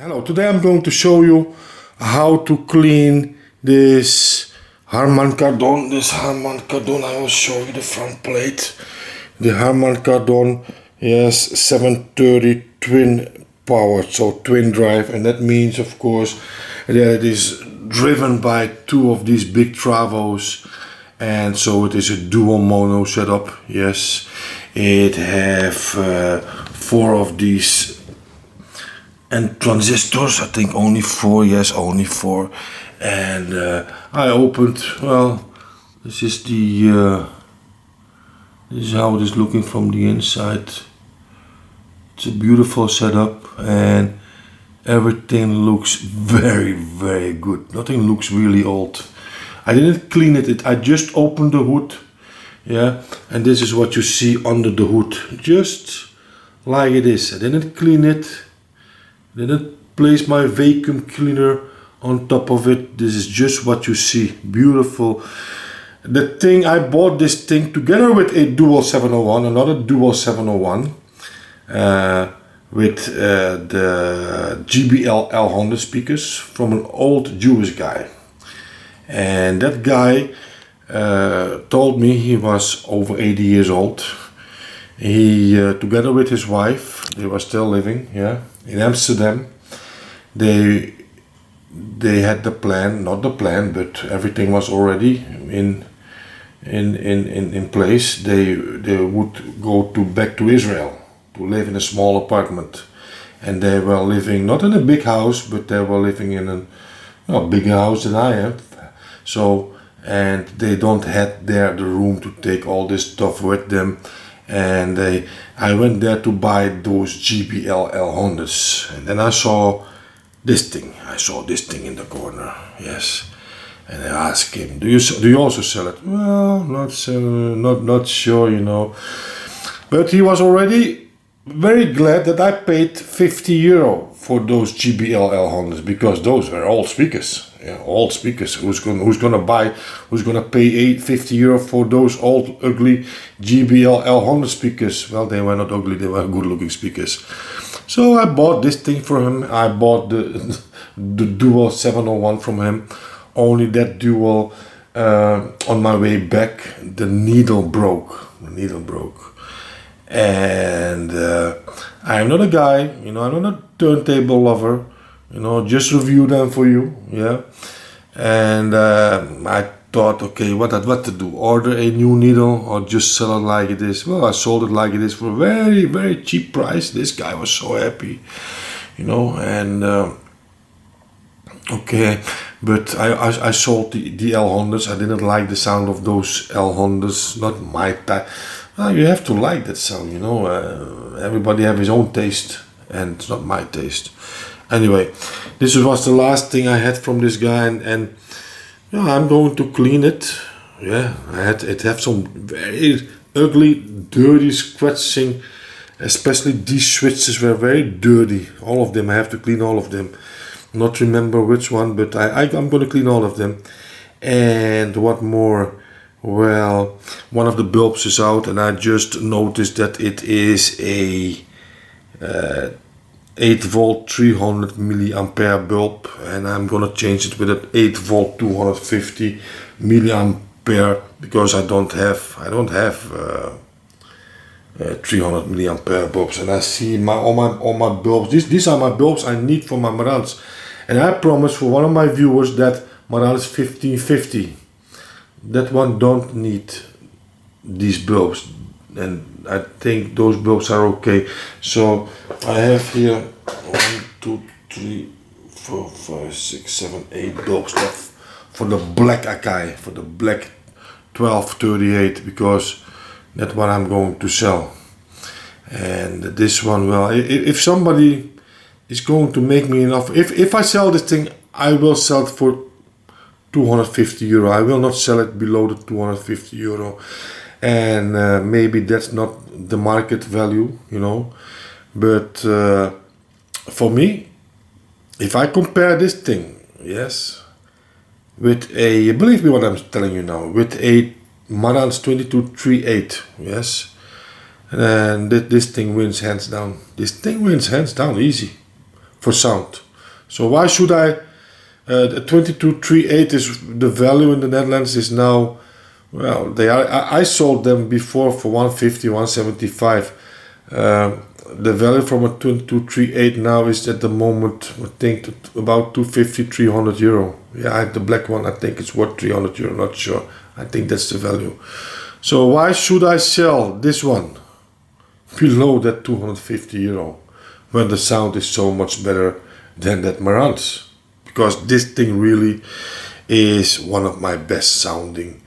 Hello, today I'm going to show you how to clean this Harman Kardon. I will show you the front plate. The Harman Kardon, yes, 730 twin powered, so twin drive, and that means of course that it is driven by two of these big Travos, and so it is a dual mono setup. Yes, it have four of these and transistors, I think only four, yes, only four. And I opened, well, this is the this is how it is looking from the inside. It's a beautiful setup and everything looks very, very good. Nothing looks really old. I didn't clean it, I just opened the hood, yeah, and this is what you see under the hood, just like it is. I didn't clean it. Didn't place my vacuum cleaner on top of it. This is just what you see. Beautiful. The thing, I bought this thing together with a dual 701, another dual 701, with the GBL L100 speakers from an old Jewish guy. And that guy told me, he was over 80 years old. He, together with his wife, they were still living, yeah, in Amsterdam. They had the plan, not the plan, but everything was already in place. They would go back to Israel to live in a small apartment, and they were living not in a big house, but they were living in a bigger house than I have. So, and they don't have there the room to take all this stuff with them. And I went there to buy those GBL L100s, and then I saw this thing. I saw this thing in the corner, yes. And I asked him, "Do you also sell it?" Well, not sure, you know. But he was already very glad that I paid €50 for those GBL L100s, because those were old speakers. Yeah, old speakers. Who's gonna pay €50 for those old ugly GBL L100 speakers? Well, they were not ugly, they were good looking speakers. So I bought this thing for him. I bought the dual 701 from him. Only that dual, on my way back, the needle broke. And I'm not a guy, you know, I'm not a turntable lover. You know, just review them for you, yeah. And I thought, okay, what to do? Order a new needle or just sell it like it is? Well, I sold it like it is for a very, very cheap price. This guy was so happy, you know. And okay, but I sold the L100s. I didn't like the sound of those L100s. Not my type. Well, you have to like that sound, you know. Everybody have his own taste, and it's not my taste. Anyway, this was the last thing I had from this guy, and yeah, I'm going to clean it. Yeah, it had some very ugly, dirty scratching. Especially these switches were very dirty. All of them. I have to clean all of them. Not remember which one, but I'm going to clean all of them. And what more? Well, one of the bulbs is out, and I just noticed that it is a 8 volt 300 milliampere bulb, and I'm gonna change it with an 8 volt 250 milliampere, because I don't have 300 milliampere bulbs. And I see all my bulbs. These are my bulbs I need for my Marantz, and I promised for one of my viewers that Marantz 1550. That one don't need these bulbs, and I think those bulbs are okay. So I have here 1, 2, 3, 4, 5, 6, 7, 8 bulbs left for the black Akai, for the black 1238, because that's what I'm going to sell. And this one, well, if somebody is going to make me enough, if I sell this thing, I will sell it for €250. I will not sell it below the €250. And maybe that's not the market value, you know, but for me, if I compare this thing, yes, with a, believe me what I'm telling you now, with a Marantz 2238, yes, and this thing wins hands down. This thing wins hands down easy for sound. So why should I? The 2238 is the value in the Netherlands is now, well, they are. I sold them before for 150, 175. The value from a 2238 now is at the moment, I think, about 250, 300 euro. Yeah, I have the black one. I think it's worth 300 euro. Not sure. I think that's the value. So why should I sell this one below that 250 euro when the sound is so much better than that Marantz? Because this thing really is one of my best sounding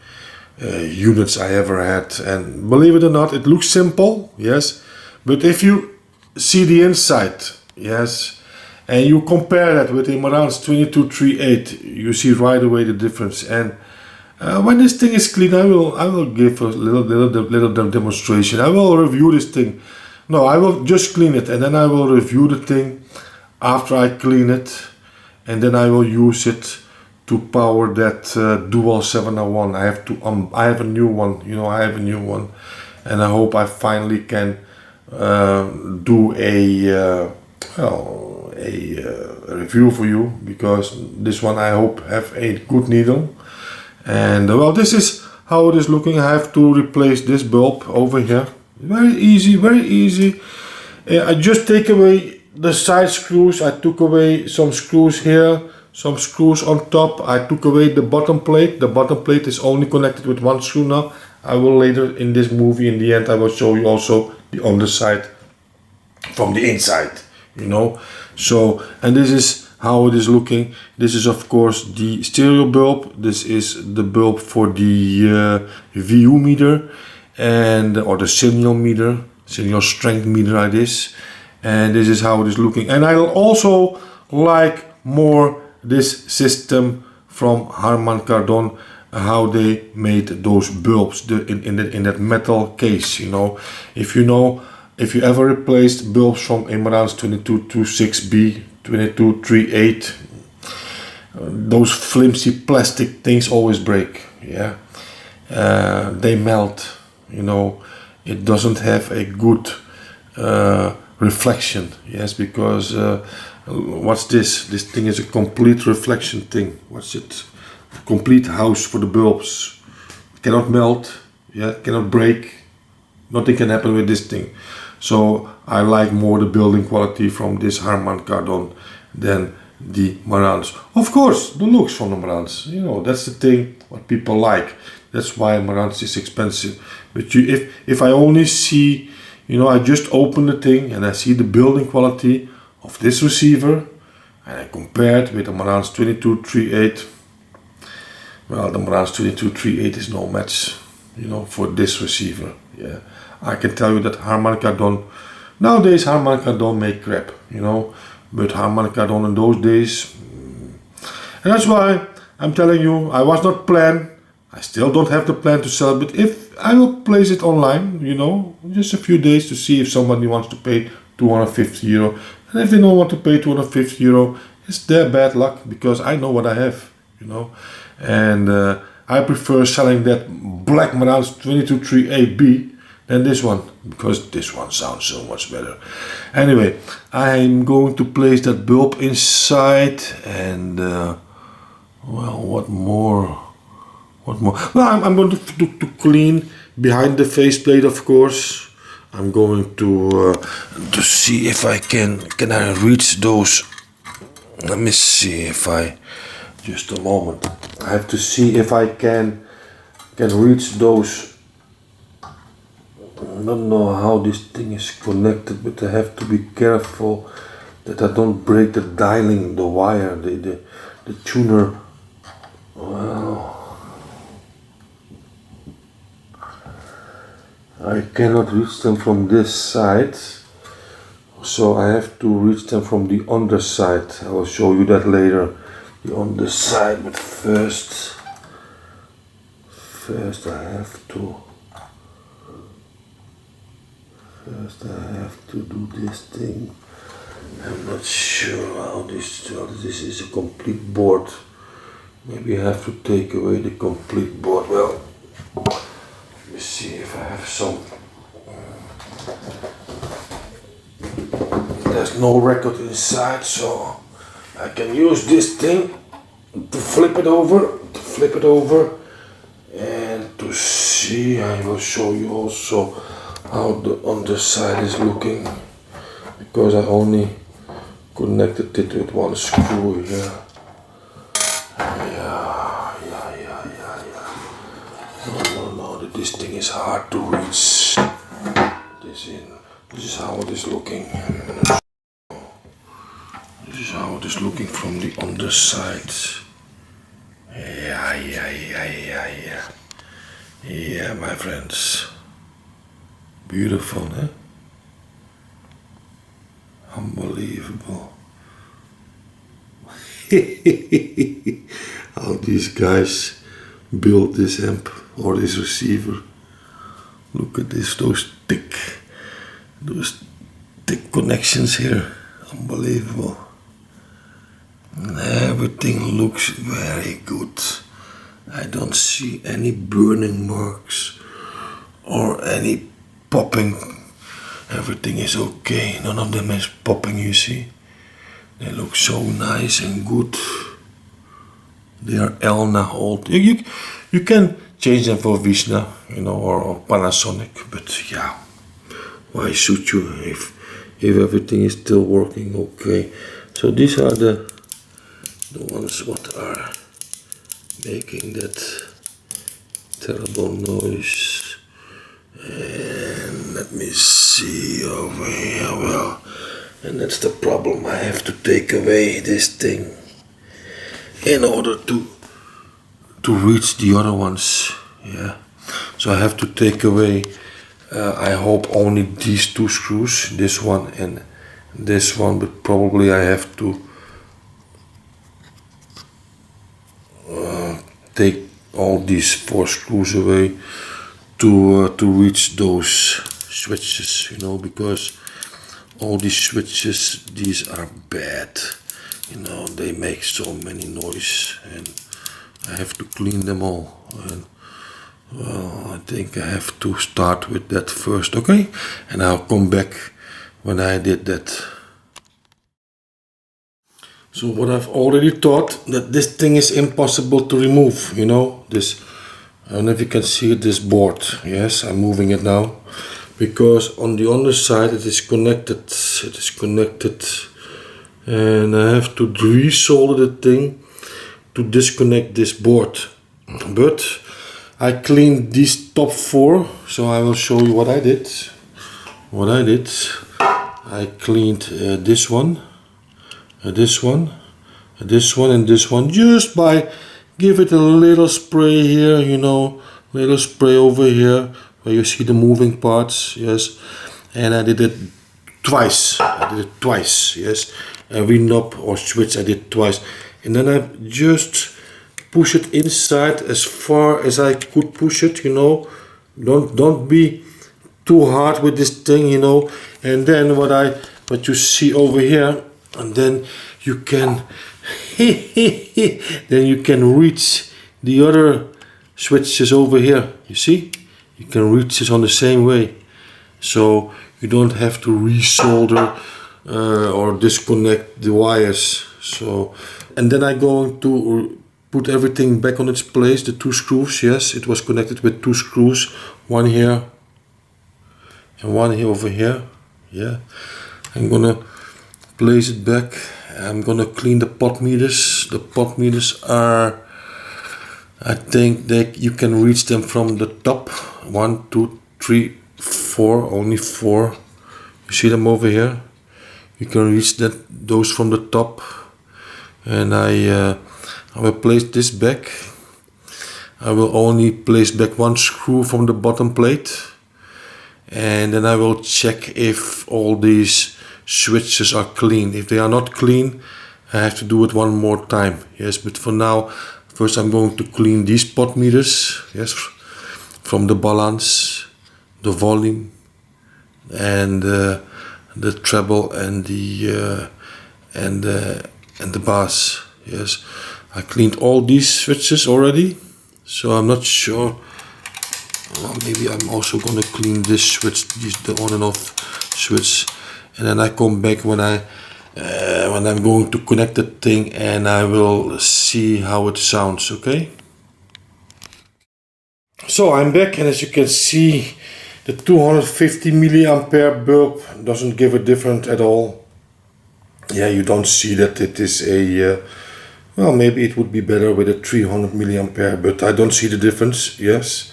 units I ever had. And believe it or not, it looks simple, yes. But if you see the inside, yes, and you compare that with the Marantz 2238, you see right away the difference. And when this thing is clean, I will give a little demonstration. I will review this thing. No, I will just clean it, and then I will review the thing after I clean it, and then I will use it to power that Dual 701. I have a new one. You know, I have a new one, and I hope I finally can do a review for you, because this one I hope have a good needle. And well, this is how it is looking. I have to replace this bulb over here. Very easy, very easy. I just take away the side screws. I took away some screws here, some screws on top. I took away the bottom plate. The bottom plate is only connected with one screw now. I will later in this movie, in the end, I will show you also the underside from the inside, you know. So, and this is how it is looking. This is of course the stereo bulb. This is the bulb for the VU meter, and or the signal meter, signal strength meter like this. And this is how it is looking. And I also like more this system from Harman Kardon, how they made those bulbs in that metal case, you know. If you ever replaced bulbs from a Marantz 2226B, 2238, those flimsy plastic things always break, yeah. They melt, you know. It doesn't have a good reflection, yes, because what's this? This thing is a complete reflection thing. What's it? Complete house for the bulbs. It cannot melt, yeah, cannot break. Nothing can happen with this thing. So I like more the building quality from this Harman Kardon than the Marantz. Of course, the looks from the Marantz, you know, that's the thing what people like. That's why Marantz is expensive. But if I only see, you know, I just open the thing and I see the building quality of this receiver, and I compare it with the Marantz 2238. Well, the Marantz 2238 is no match, you know, for this receiver. Yeah, I can tell you that Harman Kardon, nowadays Harman Kardon make crap, you know, but Harman Kardon in those days, and that's why I'm telling you, I was not planned. I still don't have the plan to sell it, but if I will place it online, you know, just a few days to see if somebody wants to pay 250 euro. And if they don't want to pay 250 euro, it's their bad luck, because I know what I have, you know. And I prefer selling that black Marantz 2238B than this one, because this one sounds so much better. Anyway, I'm going to place that bulb inside, and well, what more? Well, I'm going to clean behind the faceplate, of course. I'm going to see if I can I reach those. Let me see if I, just a moment. I have to see if I can reach those. I don't know how this thing is connected, but I have to be careful that I don't break the dialing, the wire, the tuner. Well, I cannot reach them from this side, so I have to reach them from the underside. I will show you that later, the underside, but first I have to do this thing. I'm not sure how this is a complete board. Maybe I have to take away the complete board. Well, let me see if I have some. There's no record inside, so I I can use this thing to flip it over, and to see. I will show you also how the underside is looking, because I only connected it with one screw here. No, this thing is hard to reach this in. This is how it is looking. This is how it is looking from the underside. Yeah, my friends. Beautiful, eh? Unbelievable. How these guys build this amp or this receiver. Look at this, those thick connections here. Unbelievable. Everything looks very good. I don't see any burning marks or any popping. Everything is okay. None of them is popping, you see. They look so nice and good. They are Elna old. You can change them for Vishna, or Panasonic, but yeah, why should you if everything is still working okay? So these are the ones what are making that terrible noise. And let me see over here. Well, and that's the problem. I have to take away this thing in order to reach the other ones. Yeah, so I have to take away, I hope, only these two screws, this one and this one, but probably I have to take all these 4 screws away to reach those switches, because all these switches, these are bad, they make so many noise, and I have to clean them all. And well, I think I have to start with that first, okay? And I'll come back when I did that. So what I've already taught, that this thing is impossible to remove, this, I don't know if you can see this board. Yes, I'm moving it now, because on the underside it is connected, and I have to resolder the thing to disconnect this board. But I cleaned these top 4, so I will show you what I did. I cleaned this one, this one, this one, and this one, just by give it a little spray here, little spray over here where you see the moving parts. Yes, and I did it twice. Yes, every knob or switch I did twice, and then I just push it inside as far as I could push it. Don't be too hard with this thing, and then what you see over here, and then you can reach the other switches over here. You see, you can reach this on the same way, so you don't have to resolder or disconnect the wires. So, and then I'm going to put everything back on its place. The 2 screws, yes, it was connected with 2 screws, one here and one here over here. Yeah, I'm gonna place it back. I'm gonna clean the pot meters. The pot meters are, I think you can reach them from the top. 1, 2, 3, 4, only 4. You see them over here? You can reach those from the top. And I will place this back. I will only place back 1 screw from the bottom plate. And then I will check if all these switches are clean. If they are not clean, I have to do it one more time. Yes, but for now, first I'm going to clean these pot meters. Yes, from the balance, the volume, and the treble and the bass. Yes, I cleaned all these switches already, so I'm not sure. Well, maybe I'm also gonna clean this switch, the on and off switch, and then I come back when I when I'm going to connect the thing, and I will see how it sounds. Okay. So I'm back, and as you can see, the 250 milliampere bulb doesn't give a difference at all. Yeah, you don't see that it is a well, maybe it would be better with a 300 milliampere, but I don't see the difference. Yes,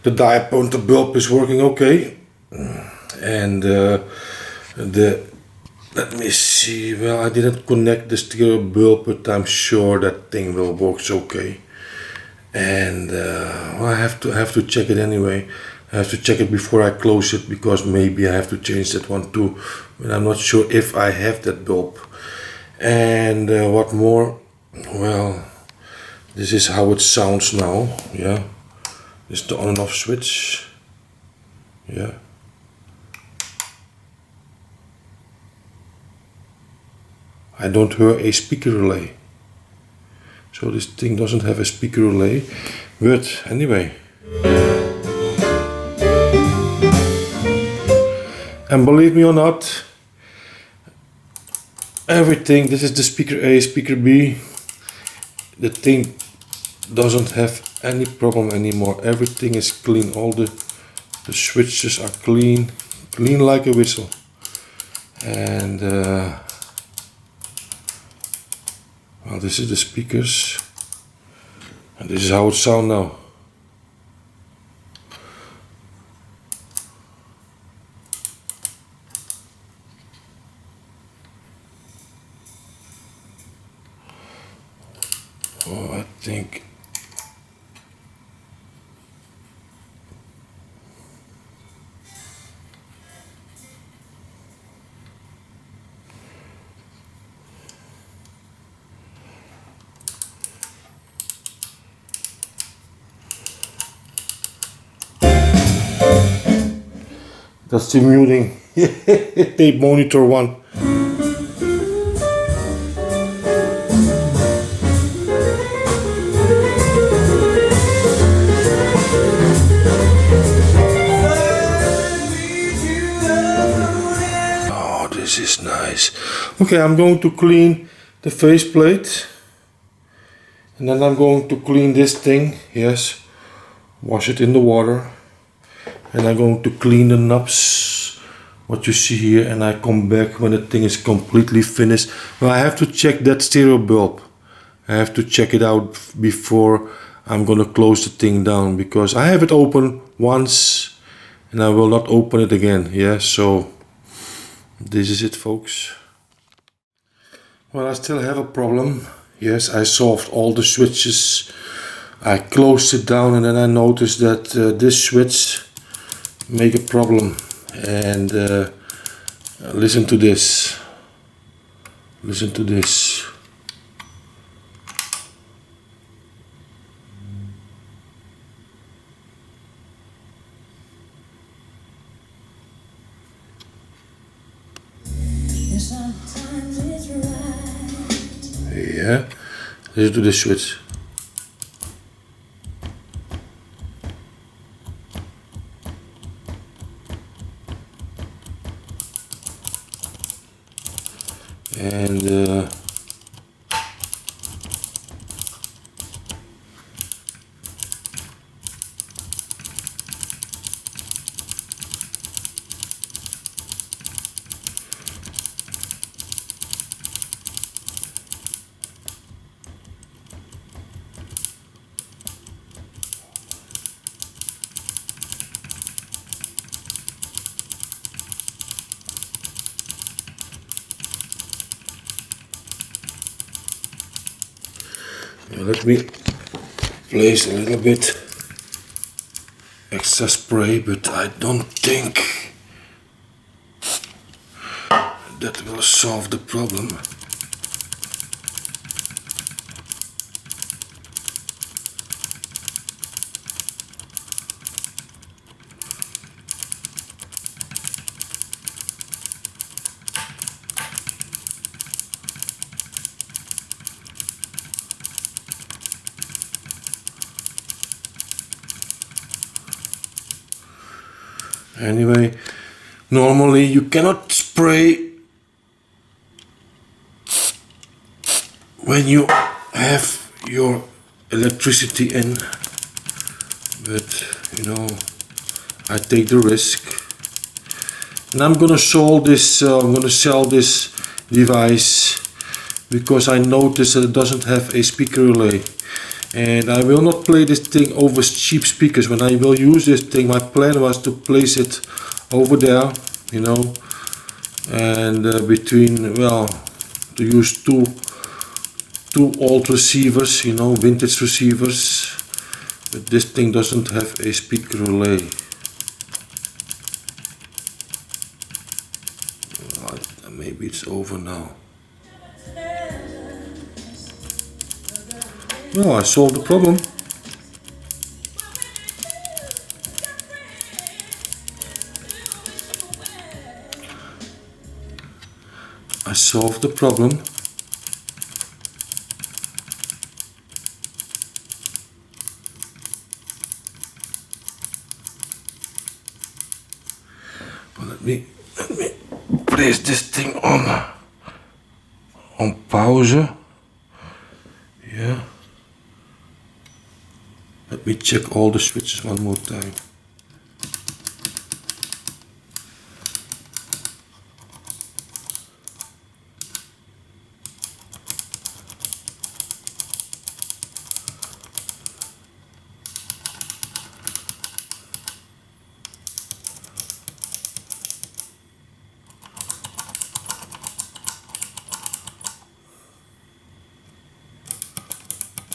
the diapointer bulb is working okay, and let me see. Well, I didn't connect the stereo bulb, but I'm sure that thing will work okay. And well, I have to check it anyway. I have to check it before I close it, because maybe I have to change that one too. But I'm not sure if I have that bulb. And what more? Well, this is how it sounds now. Yeah, this is the on and off switch. Yeah. I don't hear a speaker relay. So this thing doesn't have a speaker relay. But anyway. And believe me or not, everything, this is the speaker A, speaker B, the thing doesn't have any problem anymore. Everything is clean. All the switches are clean like a whistle. And well, this is the speakers, and this is how it sounds now. Oh, I think that's the muting. Tape monitor one. Oh, this is nice. Okay, I'm going to clean the faceplate, and then I'm going to clean this thing. Yes, wash it in the water. And I'm going to clean the knobs, what you see here, and I come back when the thing is completely finished. Well, I have to check that stereo bulb. I have to check it out before I'm gonna close the thing down, because I have it open once and I will not open it again. Yeah, so this is it, folks. Well, I still have a problem. Yes, I solved all the switches. I closed it down, and then I noticed that this switch make a problem. And listen to this. Listen to this. Yeah, listen to this switch. And let me place a little bit extra spray, but I don't think that will solve the problem. Anyway, normally you cannot spray when you have your electricity in, but you know, I take the risk. And I'm gonna sell this device because I noticed that it doesn't have a speaker relay. And I will not play this thing over cheap speakers. When I will use this thing, my plan was to place it over there, you know, and between, well, to use two old receivers, you know, vintage receivers. But this thing doesn't have a speaker relay. Well, maybe it's over now. Well, I solved the problem. I solved the problem. Well, let me place this thing on pause. Yeah. Let me check all the switches one more time.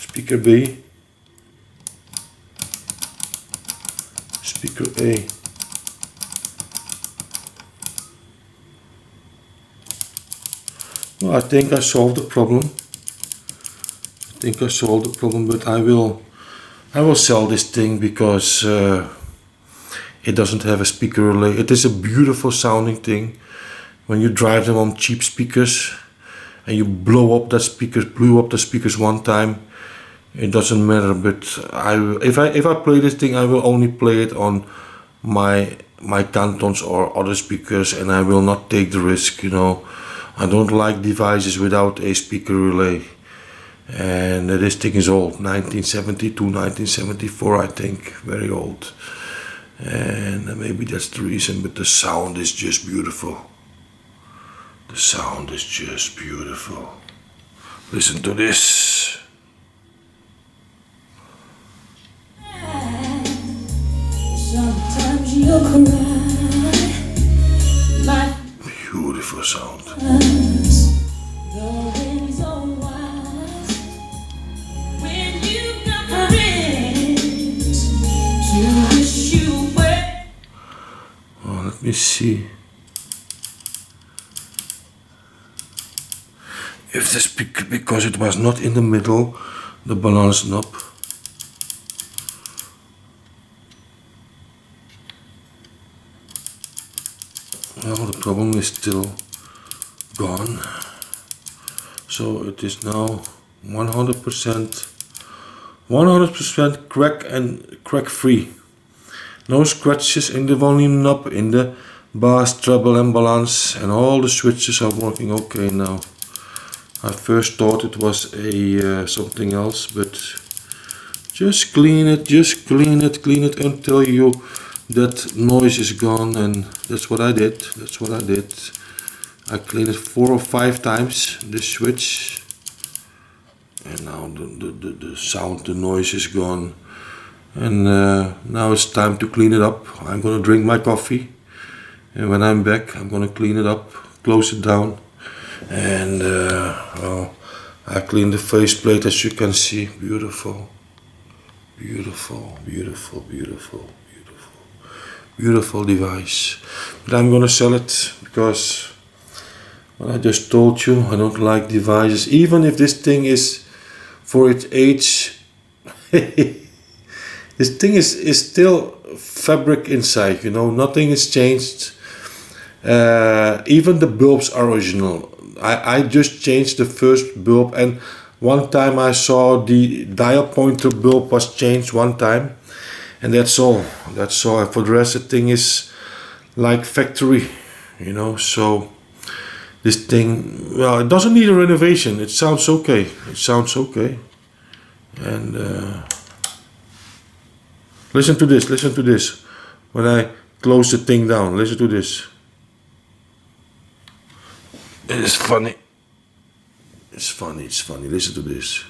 Speaker B, speaker A. Well, I think I solved the problem. But I will sell this thing because it doesn't have a speaker relay. It is a beautiful sounding thing. When you drive them on cheap speakers and you blew up the speakers one time, it doesn't matter. But if I play this thing, I will only play it on my Kardons or other speakers, and I will not take the risk, you know. I don't like devices without a speaker relay. And this thing is old, 1972, 1974, I think, very old. And maybe that's the reason, but the sound is just beautiful. The sound is just beautiful. Listen to this. Sometimes you'll cry. Beautiful sound. Oh, let me see if the speaker, because it was not in the middle, the balance knob. Well, the problem is still gone. So it is now 100% crack free. No scratches in the volume knob, in the bass, treble and balance, and all the switches are working okay now. I first thought it was a something else, but just clean it until that noise is gone, and that's what I did. I cleaned it 4 or 5 times, the switch, and now the sound, the noise is gone. And now it's time to clean it up. I'm gonna drink my coffee, and when I'm back, I'm gonna clean it up, close it down, and well, I cleaned the faceplate, as you can see. Beautiful, beautiful, beautiful, beautiful, beautiful, beautiful device. But I'm gonna sell it because, well, I just told you, I don't like devices. Even if this thing is, for its age, this thing is still fabric inside, you know, nothing is changed. Even the bulbs are original. I just changed the first bulb, and one time I saw the dial pointer bulb was changed one time, and that's all. For the rest, the thing is like factory, you know. So This thing, well, it doesn't need a renovation. It sounds okay. It sounds okay. And listen to this. Listen to this. When I close the thing down, listen to this. It is funny. It's funny. It's funny. Listen to this.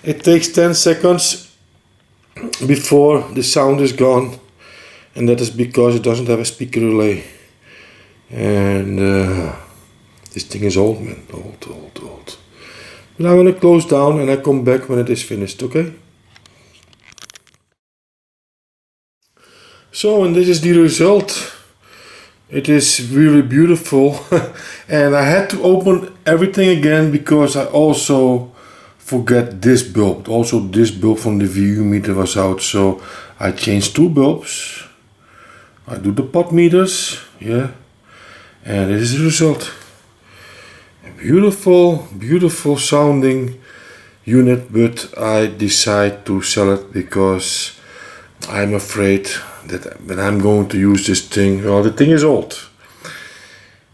It takes 10 seconds before the sound is gone, and that is because it doesn't have a speaker relay. And this thing is old, man. Old. But I'm gonna close down and I come back when it is finished, okay? So, and this is the result. It is really beautiful. And I had to open everything again because I also forget this bulb. Also this bulb from the VU meter was out, so I changed 2 bulbs. I do the pot meters, yeah. And this is the result. A beautiful sounding unit, but I decide to sell it because I'm afraid that when I'm going to use this thing, well, the thing is old.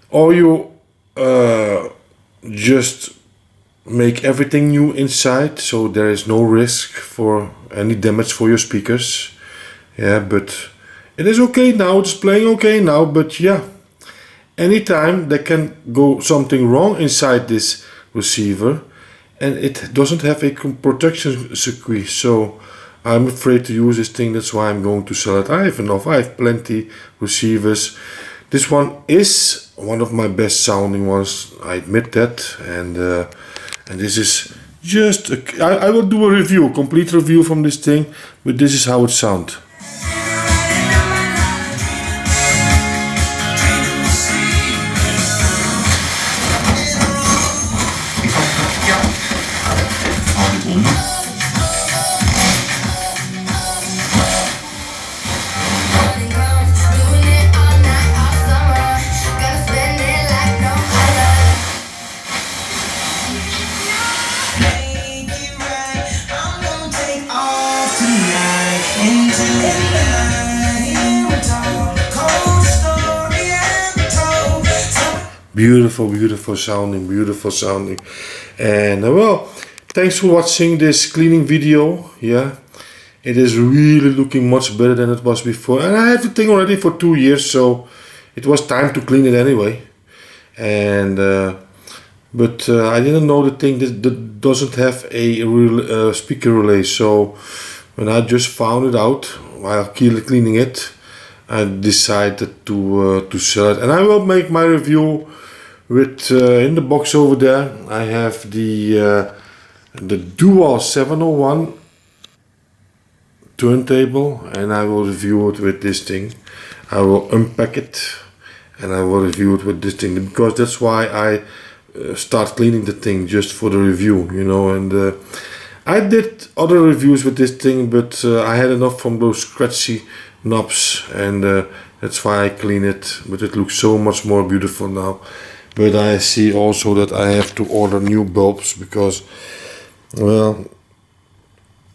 Or you just make everything new inside, so there is no risk for any damage for your speakers. Yeah, but it is okay now, it's playing okay now, but yeah, anytime there can go something wrong inside this receiver, and it doesn't have a protection circuit, so I'm afraid to use this thing. That's why I'm going to sell it. I have enough. I have plenty receivers. This one is one of my best sounding ones. I admit that. And this is just I will do a review, complete review from this thing. But this is how it sounds. Beautiful sounding. And well, thanks for watching this cleaning video. Yeah, it is really looking much better than it was before, and I have the thing already for 2 years, so it was time to clean it anyway. And but I didn't know the thing that doesn't have a speaker relay, so when I just found it out while cleaning it, I decided to sell it. And I will make my review with in the box over there. I have the Dual 701 turntable, and I will review it with this thing. I will unpack it and I will review it with this thing, because that's why I start cleaning the thing, just for the review, you know. And I did other reviews with this thing, but I had enough from those scratchy knobs, and that's why I clean it. But it looks so much more beautiful now. But I see also that I have to order new bulbs, because, well,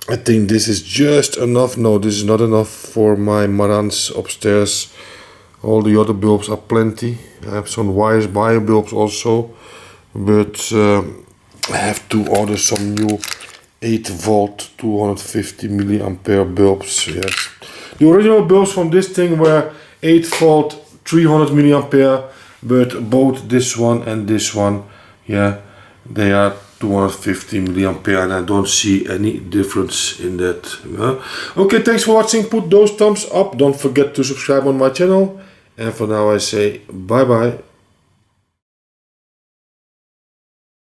I think this is just enough. No, this is not enough for my Marantz upstairs. All the other bulbs are plenty. I have some wire bulbs also, but I have to order some new 8 volt 250 milliampere bulbs. Yes, the original bulbs from this thing were 8 volt 300 milliampere, but both this one and this one, yeah, they are 250 milliampere, and I don't see any difference in that. Okay, thanks for watching. Put those thumbs up. Don't forget to subscribe on my channel, and for now I say bye bye.